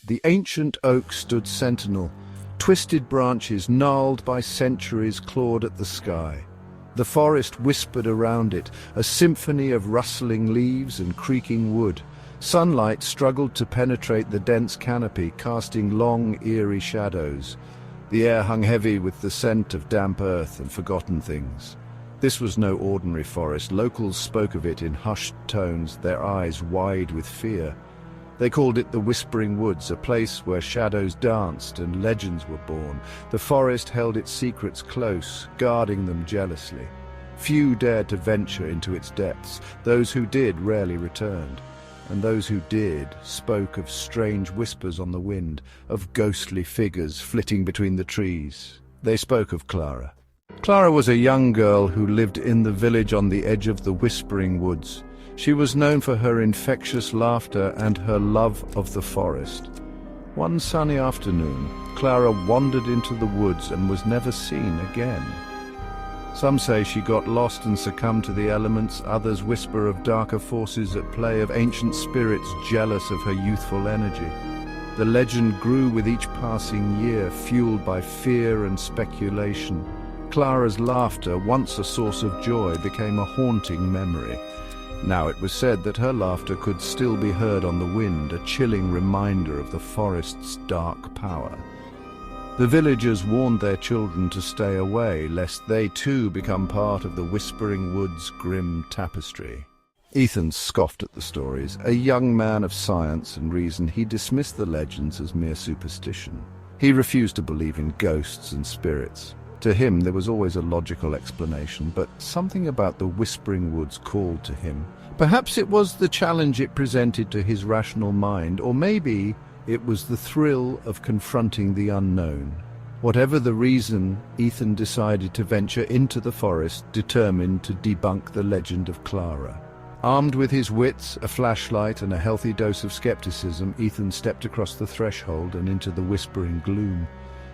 The ancient oak stood sentinel, twisted branches gnarled by centuries clawed at the sky. The forest whispered around it, a symphony of rustling leaves and creaking wood. Sunlight struggled to penetrate the dense canopy, casting long, eerie shadows. The air hung heavy with the scent of damp earth and forgotten things. This was no ordinary forest. Locals spoke of it in hushed tones, their eyes wide with fear. They called it the Whispering Woods, a place where shadows danced and legends were born. The forest held its secrets close, guarding them jealously. Few dared to venture into its depths. Those who did rarely returned. And those who did spoke of strange whispers on the wind, of ghostly figures flitting between the trees. They spoke of Clara. Clara was a young girl who lived in the village on the edge of the Whispering Woods. She was known for her infectious laughter and her love of the forest. One sunny afternoon, Clara wandered into the woods and was never seen again. Some say she got lost and succumbed to the elements. Others whisper of darker forces at play, of ancient spirits jealous of her youthful energy. The legend grew with each passing year, fueled by fear and speculation. Clara's laughter, once a source of joy, became a haunting memory. Now it was said that her laughter could still be heard on the wind, a chilling reminder of the forest's dark power. The villagers warned their children to stay away, lest they too become part of the Whispering Woods' grim tapestry. Ethan scoffed at the stories. A young man of science and reason, he dismissed the legends as mere superstition. He refused to believe in ghosts and spirits. To him, there was always a logical explanation, but something about the Whispering Woods called to him. Perhaps it was the challenge it presented to his rational mind, or maybe it was the thrill of confronting the unknown. Whatever the reason, Ethan decided to venture into the forest, determined to debunk the legend of Clara. Armed with his wits, a flashlight, and a healthy dose of skepticism, Ethan stepped across the threshold and into the whispering gloom.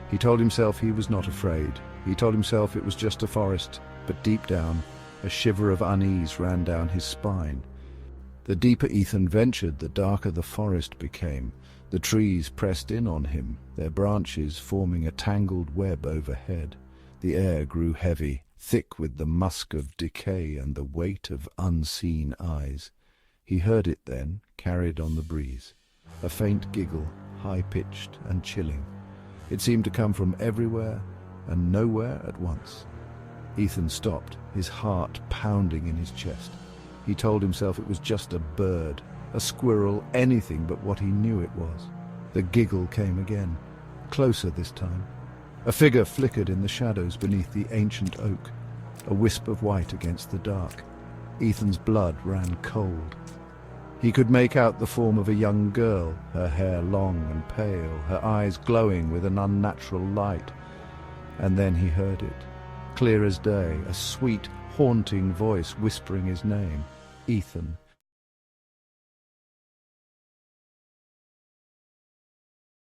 He told himself he was not afraid. He told himself it was just a forest, but deep down, a shiver of unease ran down his spine. The deeper Ethan ventured, the darker the forest became. The trees pressed in on him, their branches forming a tangled web overhead. The air grew heavy, thick with the musk of decay and the weight of unseen eyes. He heard it then, carried on the breeze. A faint giggle, high-pitched and chilling. It seemed to come from everywhere and nowhere at once. Ethan stopped, his heart pounding in his chest. He told himself it was just a bird, a squirrel, anything but what he knew it was. The giggle came again, closer this time. A figure flickered in the shadows beneath the ancient oak, a wisp of white against the dark. Ethan's blood ran cold. He could make out the form of a young girl, her hair long and pale, her eyes glowing with an unnatural light. And then he heard it, clear as day, a sweet, haunting voice whispering his name, Ethan.